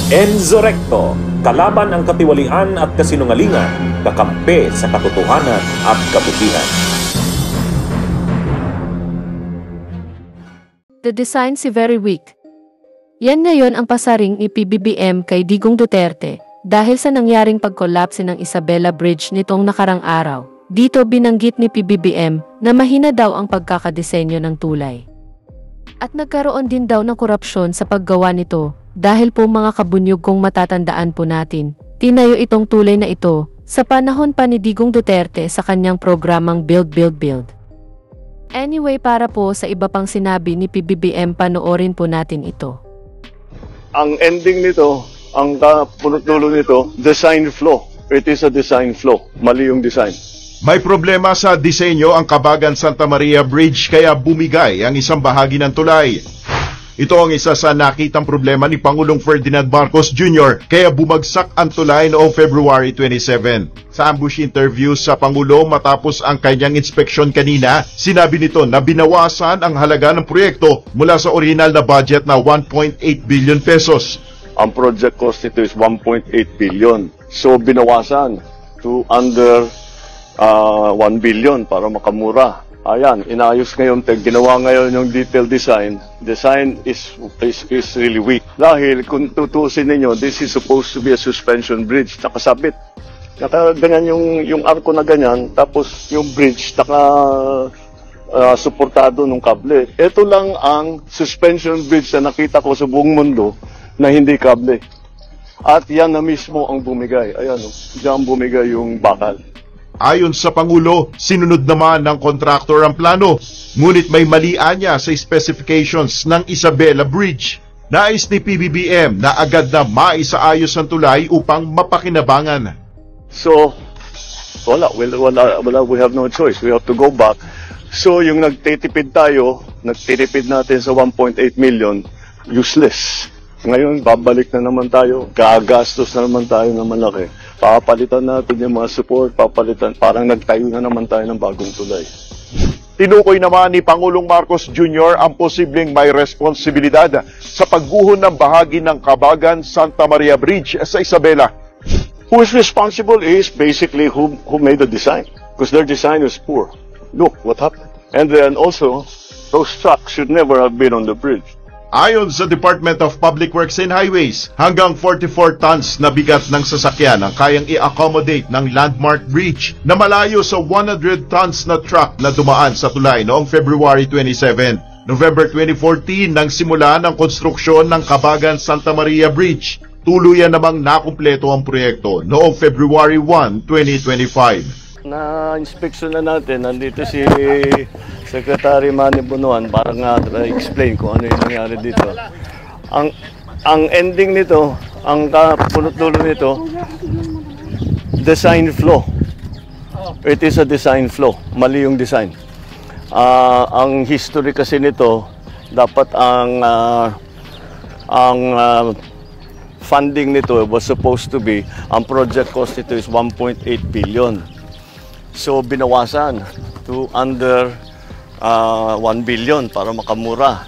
Enzo Recto, kalaban ang katiwalian at kasinungalingan, kakampi sa katotohanan at kabutihan. The design si very weak. Yan ngayon ang pasaring ni PBBM kay Digong Duterte dahil sa nangyaring pagkolapse ng Isabela Bridge nitong nakarang araw. Dito binanggit ni PBBM na mahina daw ang pagkakadesenyo ng tulay. At nagkaroon din daw ng korupsyon sa paggawa nito dahil po mga kabunyog kung matatandaan po natin, tinayo itong tulay na ito sa panahon pa ni Digong Duterte sa kanyang programang Build, Build, Build. Anyway, para po sa iba pang sinabi ni PBBM, panoorin po natin ito. Ang ending nito, ang punot-dulo nito, design flaw. It is a design flaw. Mali yung design. May problema sa disenyo ang Cabagan-Santa Maria Bridge kaya bumigay ang isang bahagi ng tulay. Ito ang isa sa nakitang problema ni Pangulong Ferdinand Marcos Jr. kaya bumagsak ang tulay noong February 27. Sa ambush interview sa Pangulo matapos ang kanyang inspeksyon kanina, sinabi nito na binawasan ang halaga ng proyekto mula sa original na budget na 1.8 billion pesos. Ang project cost nito is 1.8 billion. So binawasan to under 1 billion para makamura. Ayan, inayos ngayon, ginawa ngayon yung detailed design. Design is really weak. Dahil kung tutusin ninyo, this is supposed to be a suspension bridge. Nakasabit. Ganyan yung arko na ganyan, tapos yung bridge suportado ng kable. Ito lang ang suspension bridge na nakita ko sa buong mundo na hindi kable. At yan na mismo ang bumigay. Ayan, diyan bumigay yung bakal. Ayon sa Pangulo, sinunod naman ng kontraktor ang plano, ngunit may malian niya sa specifications ng Isabela Bridge. Nais ni PBBM na agad na maisaayos ang tulay upang mapakinabangan. So, we have no choice. We have to go back. So, yung nagtitipid natin sa 1.8 million, useless. Ngayon, babalik na naman tayo, gagastos na naman tayo ng malaki. Papalitan natin yung mga support, parang nagtayo na naman tayo ng bagong tulay. Tinukoy naman ni Pangulong Marcos Jr. ang posibleng may responsibilidad sa pagguhon ng bahagi ng Cabagan-Santa Maria Bridge sa Isabela. Who is responsible is basically who made the design, because their design is poor. Look what happened. And then also, those trucks should never have been on the bridge. Ayon sa Department of Public Works and Highways, hanggang 44 tons na bigat ng sasakyan ang kayang i-accommodate ng landmark bridge na malayo sa 100 tons na truck na dumaan sa tulay noong February 27. November 2014 nang simula ng konstruksyon ng Cabagan-Santa Maria Bridge. Tuluyan namang nakumpleto ang proyekto noong February 1, 2025. Na-inspection na natin, nandito si Secretary Manny Bunuan para nga explain kung ano yung nangyari dito. Ang ending nito, ang punot-dulo nito, design flaw. It is a design flaw. Mali yung design. Ang history kasi nito, dapat ang funding nito was supposed to be, ang project cost nito is 1.8 billion. So binawasan to under 1 billion para makamura.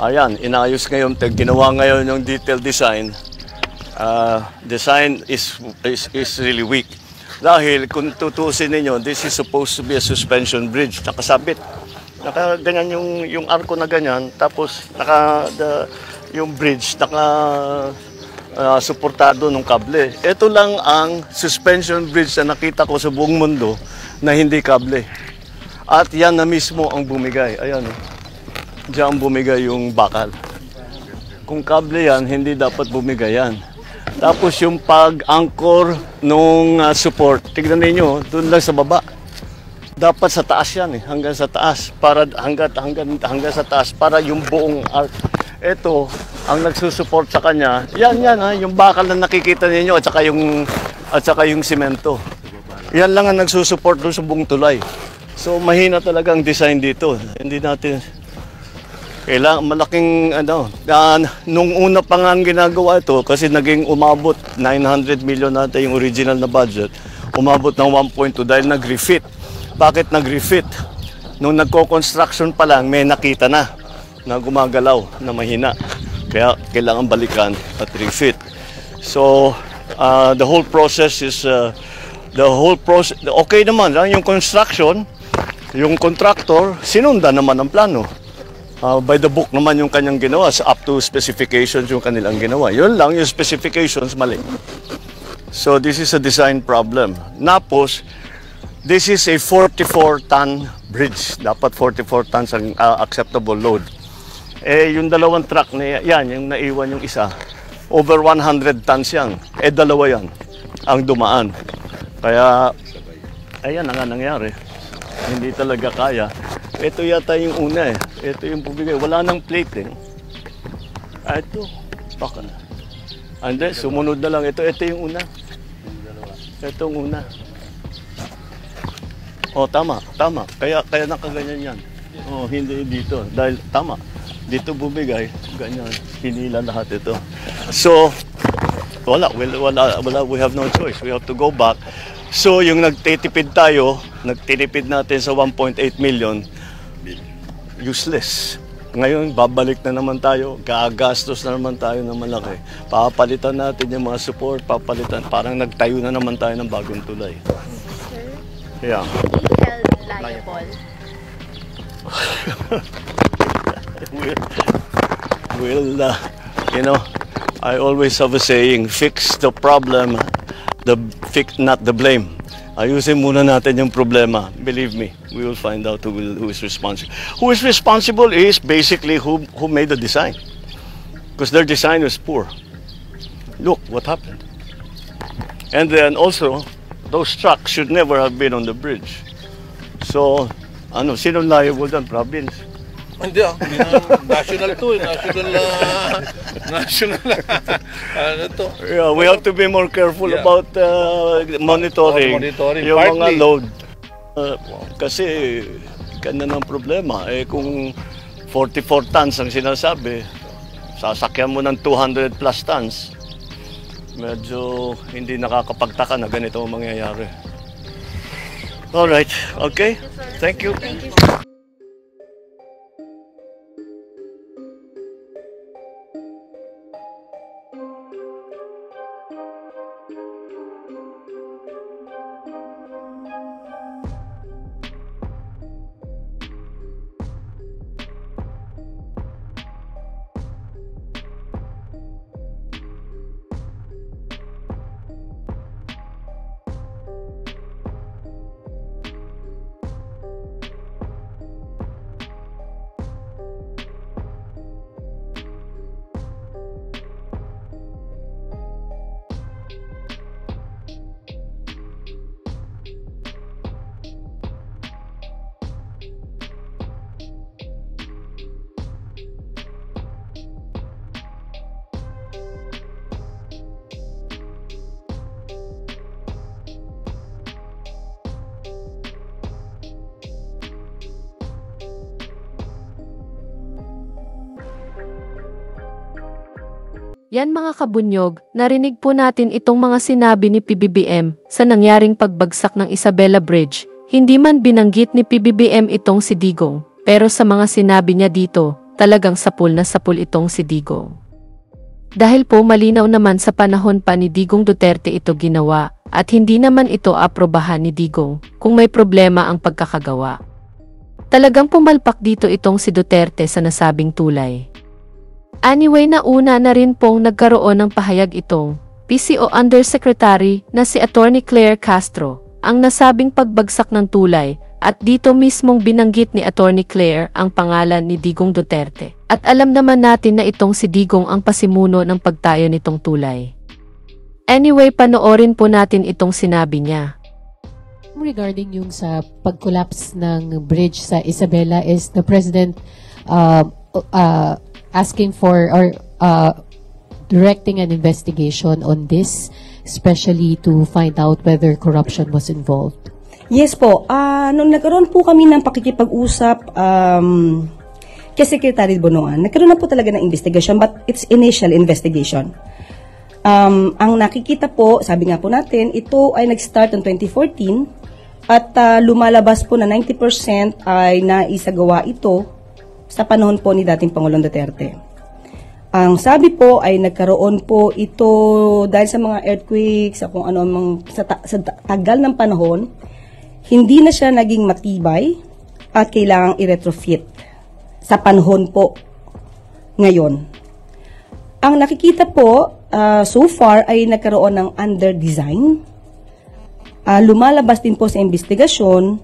Ayan, inayos ngayon, ginawa ngayon yung detailed design. Design is really weak. Dahil kung tutusin ninyo, this is supposed to be a suspension bridge. Nakasabit. Ganyan yung arko na ganyan, tapos yung bridge suportado ng kable. Ito lang ang suspension bridge na nakita ko sa buong mundo na hindi kable. At yan na mismo ang bumigay. Ayan, diyan bumigay yung bakal. Kung kable yan, hindi dapat bumigay yan. Tapos yung pag-anchor nung support, tignan niyo, doon lang sa baba. Dapat sa taas yan hanggang sa taas para hanggang sa taas para yung buong arc. Ito ang nagsusupport sa kanya. Yan yung bakal na nakikita niyo at saka yung semento. Yan lang ang nagsusupport doon sa buong tulay. So mahina talaga ang design dito. Hindi natin kailangan malaking nung una pa nga ang ginagawa ito kasi naging umabot 900 million natin yung original na budget. Umabot ng 1.2 dahil nag-refit. Bakit nag-refit? Nung nagko-construction pa lang may nakita na gumagalaw na mahina. Kaya kailangan balikan at refit. So, the whole process is, okay naman, yung construction, yung contractor, sinundan naman ang plano. By the book naman yung kanyang ginawa, up to specifications yung kanilang ginawa. Yun lang, yung specifications mali. So this is a design problem. Napos, this is a 44-ton bridge. Dapat 44 tons ang acceptable load. Yung dalawang truck na yan, yung naiwan yung isa, over 100 tons yan. Dalawa yan ang dumaan. Kaya, ayan ang nangyari. Hindi talaga kaya. Ito yata yung una Ito yung bumigay. Wala nang plate Ito. Baka na. Ande, sumunod na lang. Ito yung una. Ito yung una. Tama. Kaya nakaganyan yan. Hindi dito. Dahil tama. Dito bumigay. Ganyan. Hinila lahat ito. So, wala. We have no choice. We have to go back. So, yung nagtitipid natin sa 1.8 million, useless. Ngayon, babalik na naman tayo, gagastos na naman tayo ng malaki. Papalitan natin yung mga support, parang nagtayo na naman tayo ng bagong tulay. Sir, Yeah. be held liable. I always have a saying, fix the problem, not the blame. Ayusin muna natin yung problema. Believe me, we will find out who is responsible. Who is responsible is basically who made the design. Because their design was poor. Look what happened. And then also, those trucks should never have been on the bridge. So, sino liable dyan? Province. Hindi national to national to. Yeah, we have to be more careful about monitoring yung partly. Mga load. Kasi ganda ng problema. Kung 44 tons ang sinasabi, sasakyan mo ng 200 plus tons, medyo hindi nakakapagtaka na ganito ang mangyayari. Alright, okay. Thank you. Thank you. Yan mga kabunyog, narinig po natin itong mga sinabi ni PBBM sa nangyaring pagbagsak ng Isabela Bridge. Hindi man binanggit ni PBBM itong si Digong, pero sa mga sinabi niya dito, talagang sapul na sapul itong si Digong. Dahil po malinaw naman sa panahon pa ni Digong Duterte ito ginawa, at hindi naman ito aprobahan ni Digong kung may problema ang pagkakagawa. Talagang pumalpak dito itong si Duterte sa nasabing tulay. Anyway, nauna na rin pong nagkaroon ng pahayag itong PCO Undersecretary na si Attorney Claire Castro ang nasabing pagbagsak ng tulay, at dito mismong binanggit ni Attorney Claire ang pangalan ni Digong Duterte. At alam naman natin na itong si Digong ang pasimuno ng pagtayo nitong tulay. Anyway, panoorin po natin itong sinabi niya. Regarding yung sa pag-collapse ng bridge sa Isabela, is the President asking for or directing an investigation on this, especially to find out whether corruption was involved? Yes po. Nung nagkaroon po kami ng pakikipag-usap kay Secretary Bonoan, nagkaroon na po talaga ng investigation, but it's initial investigation. Ang nakikita po, sabi nga po natin, ito ay nag-start noong 2014 at lumalabas po na 90% ay naisagawa ito sa panahon po ni dating Pangulong Duterte. Ang sabi po ay nagkaroon po ito dahil sa mga earthquakes, sa kung ano sa tagal ng panahon, hindi na siya naging matibay at kailangang i-retrofit sa panahon po ngayon. Ang nakikita po so far ay nagkaroon ng under-design. Lumalabas din po sa investigasyon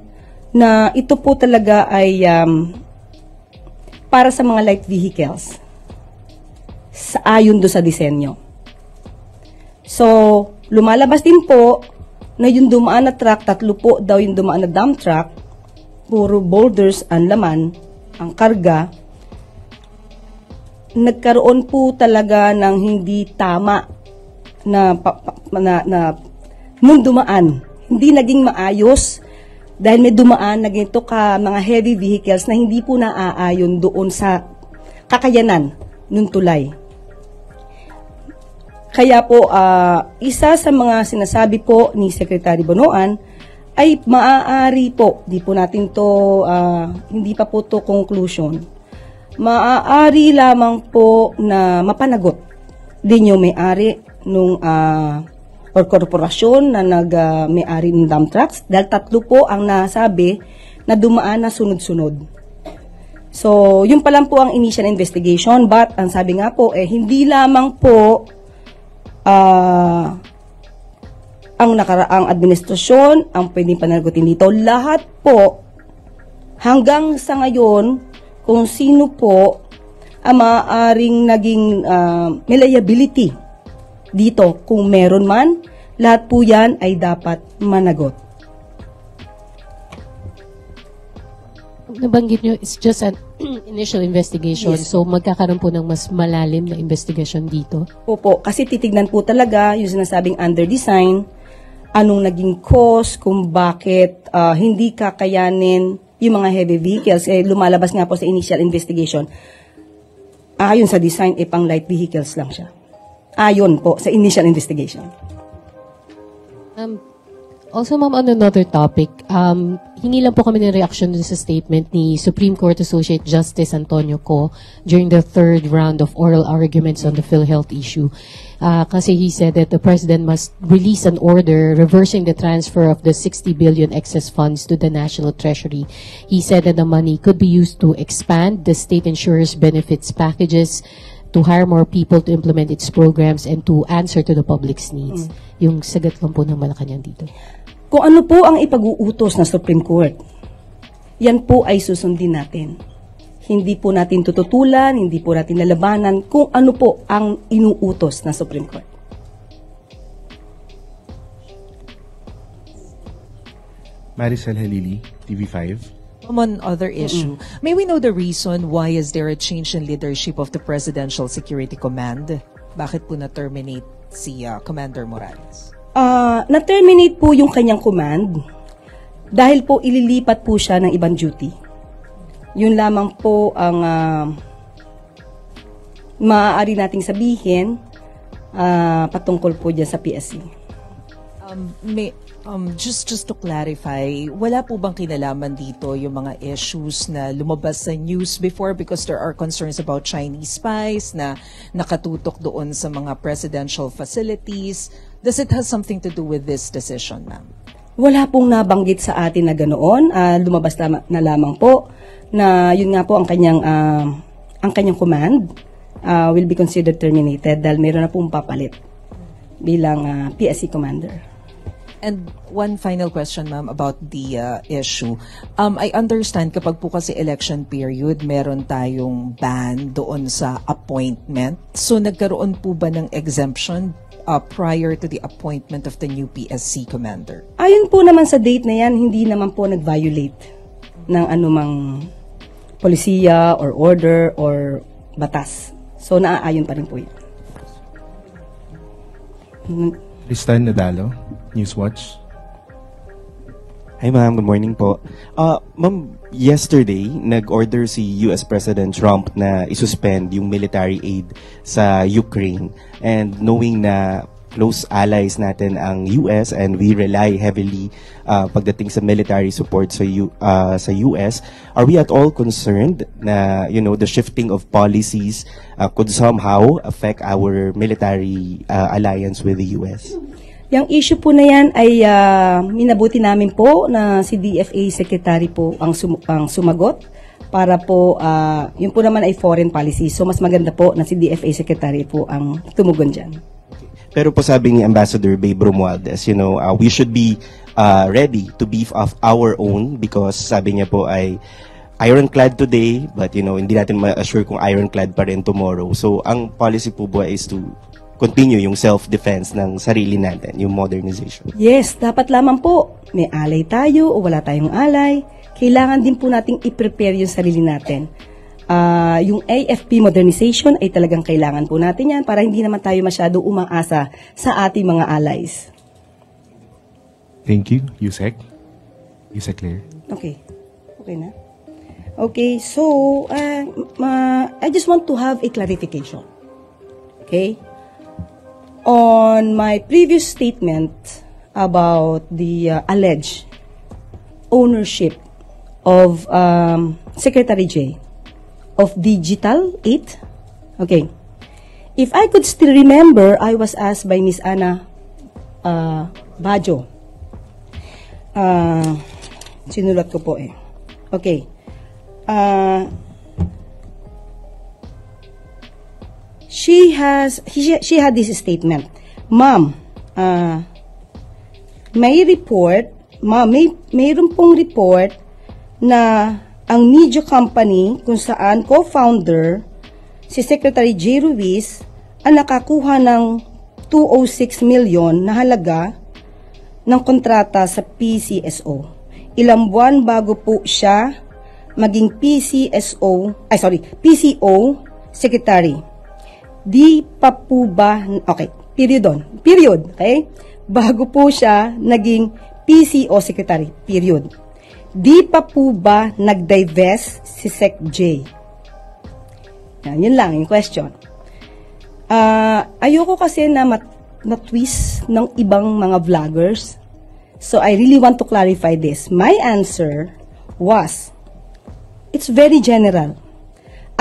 na ito po talaga ay para sa mga light vehicles. Ayon do sa disenyo. So, lumalabas din po na yung dumaan na truck, 3 po daw yung dumaan na dump truck, puro boulders ang laman, ang karga, nagkaroon po talaga ng hindi tama na nung dumaan. Hindi naging maayos dahil may dumaan na ganito ka mga heavy vehicles na hindi po naaayon doon sa kakayanan ng tulay. Kaya po, isa sa mga sinasabi po ni Secretary Bonoan ay maaari po, di po natin to, hindi pa po to conclusion, maaari lamang po na mapanagot din yung may-ari nung or korporasyon na may-ari ng dump trucks dahil 3 po ang nasabi na dumaan na sunod-sunod. So, yun pa lang po ang initial investigation but ang sabi nga po hindi lamang po ang nakaraang administrasyon ang pwedeng panagutin dito. Lahat po, hanggang sa ngayon, kung sino po ang maaaring naging may liability dito. Kung meron man, lahat po yan ay dapat managot. Nabanggit nyo, it's just an initial investigation. Yes. So, magkakaroon po ng mas malalim na investigation dito? Opo, kasi titignan po talaga yung sinasabing under-design, anong naging cause, kung bakit hindi kakayanin yung mga heavy vehicles. Lumalabas nga po sa initial investigation. Ayon sa design, pang light vehicles lang siya. Ayon po sa initial investigation. Also, ma'am, on another topic, hingi lang po kami ng reaction dun sa statement ni Supreme Court Associate Justice Antonio Co. during the 3rd round of oral arguments on the PhilHealth issue. Kasi he said that the President must release an order reversing the transfer of the 60 billion excess funds to the National Treasury. He said that the money could be used to expand the state insurers' benefits packages, to hire more people to implement its programs, and to answer to the public's needs. Yung sagat lang po ng Malacanang dito. Kung ano po ang ipag-uutos ng Supreme Court, yan po ay susundin natin. Hindi po natin tututulan, hindi po natin lalabanan kung ano po ang inuutos ng Supreme Court. Maricel Halili, TV5. On other issue, may we know the reason why is there a change in leadership of the Presidential Security Command? Bakit po na-terminate si Commander Morales? Na-terminate po yung kanyang command dahil po ililipat po siya ng ibang duty. Yun lamang po ang maaari nating sabihin patungkol po dyan sa PSC. Just to clarify, wala po bang kinalaman dito yung mga issues na lumabas sa news before because there are concerns about Chinese spies na nakatutok doon sa mga presidential facilities? Does it have something to do with this decision, ma'am? Wala pong nabanggit sa atin na ganoon. Lumabas na lamang po na yun nga po ang kanyang command will be considered terminated dahil mayroon na pong papalit bilang PSC commander. And one final question, ma'am, about the issue. I understand kapag po kasi election period, meron tayong ban doon sa appointment. So nagkaroon po ba ng exemption prior to the appointment of the new PSC commander? Ayon po naman sa date na yan, hindi naman po nag-violate ng anumang polisiya or order or batas. So naaayon pa rin po yan. Tristan Nadalo, Newswatch. Hi ma'am, good morning po. Ma'am, yesterday, nag-order si US President Trump na isuspend yung military aid sa Ukraine. And knowing na close allies natin ang US and we rely heavily pagdating sa military support sa US. Are we at all concerned na, you know, the shifting of policies could somehow affect our military alliance with the US? Yung issue po na yan ay minabuti namin po na si DFA Secretary po ang sumagot para po, yun po naman ay foreign policy. So mas maganda po na si DFA Secretary po ang tumugon dyan. Pero po sabi ni Ambassador Babe Romualdez, you know, we should be ready to beef off our own because sabi niya po ay ironclad today, but you know, hindi natin ma-assure kung ironclad pa rin tomorrow. So ang policy po ba is to continue yung self-defense ng sarili natin, yung modernization? Yes, dapat lamang po. May alay tayo o wala tayong alay. Kailangan din po nating i-prepare yung sarili natin. Yung AFP modernization ay talagang kailangan po natin yan para hindi naman tayo masyado umaasa sa ating mga allies. Thank you, Yusek. Yusek Claire. Okay. Okay na? Okay, so, I just want to have a clarification. Okay? On my previous statement about the alleged ownership of Secretary J of Digital 8. Okay. If I could still remember, I was asked by Miss Ana Bajo. Sinulat ko po eh. Okay. She had this statement. Ma'am, mayroon pong report na ang media company kung saan co-founder si Secretary J. Ruiz ang nakakuha ng 206 million na halaga ng kontrata sa PCSO. Ilang buwan bago po siya maging PCO Secretary. Di pa po ba, okay, period, okay? Bago po siya naging PCO Secretary, period. Di pa po ba nag-divest si Sec J? Yun lang yung question. Ayoko kasi na twist ng ibang mga vloggers. So I really want to clarify this. My answer was, it's very general.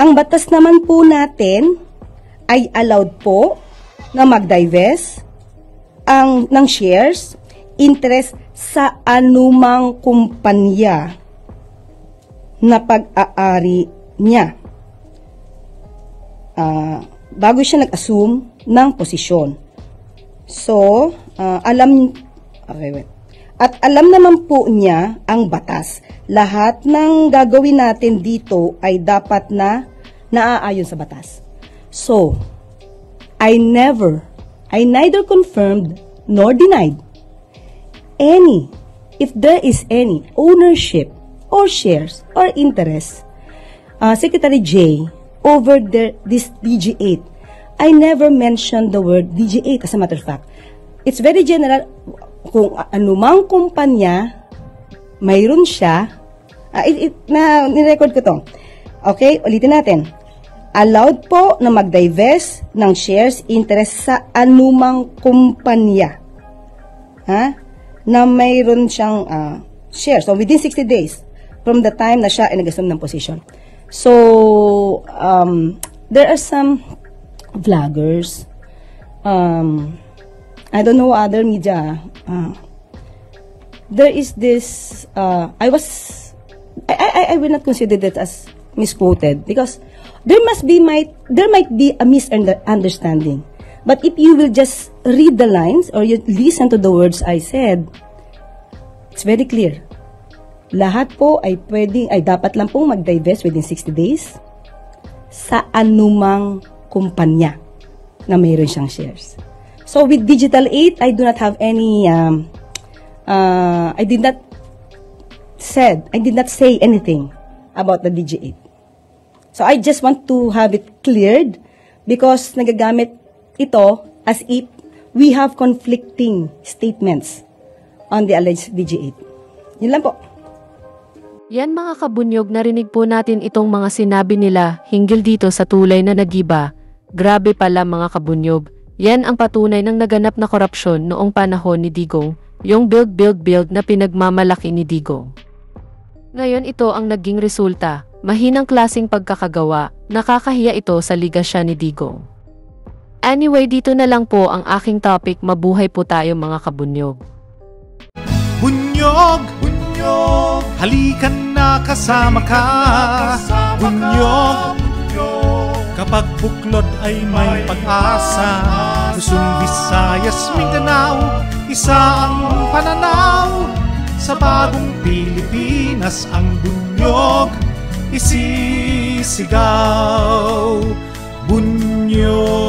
Ang batas naman po natin ay allowed po na mag-divest ng shares, interest sa anumang kumpanya na pag-aari niya. Bago siya nag-assume ng posisyon. So, alam naman po niya ang batas. Lahat ng gagawin natin dito ay dapat na naaayon sa batas. So, I neither confirmed nor denied if there is any ownership or shares or interest, Secretary J, over this DG8. I never mentioned the word DG8 as a matter of fact. It's very general. Kung anumang kumpanya, mayroon siya, nirecord ko to. Okay, ulitin natin. Allowed po na mag-divest ng shares, interest sa anumang kumpanya. Na mayroon siyang shares. So, within 60 days from the time na siya ay nag-assume ng position. So, there are some vloggers, I don't know other media, there is this, I will not consider that as misquoted because there might be a misunderstanding. But if you will just read the lines or you listen to the words I said, it's very clear. Lahat po ay dapat lang pong mag-divest within 60 days sa anumang kumpanya na mayroon siyang shares. So with Digital 8, I do not have any, I did not say anything about the DG8. So I just want to have it cleared because nagagamit ito as if we have conflicting statements on the alleged DG8. Yun lang po. Yan mga kabunyog, narinig po natin itong mga sinabi nila hinggil dito sa tulay na nagiba. Grabe pala mga kabunyog, Yan ang patunay ng naganap na korupsyon noong panahon ni Digong, yung build na pinagmamalaki ni Digong. Ngayon ito ang naging resulta, mahinang klaseng pagkakagawa, nakakahiya ito sa ligasya ni Digong. Anyway, dito na lang po ang aking topic. Mabuhay po tayo mga kabunyog. Bunyog, bunyog, halikan na kasama ka. Bunyog, kapag buklod ay may pag-asa. Luzon, Visayas, Mindanao, isa ang pananaw. Sa bagong Pilipinas ang bunyog isisigaw. Bunyog.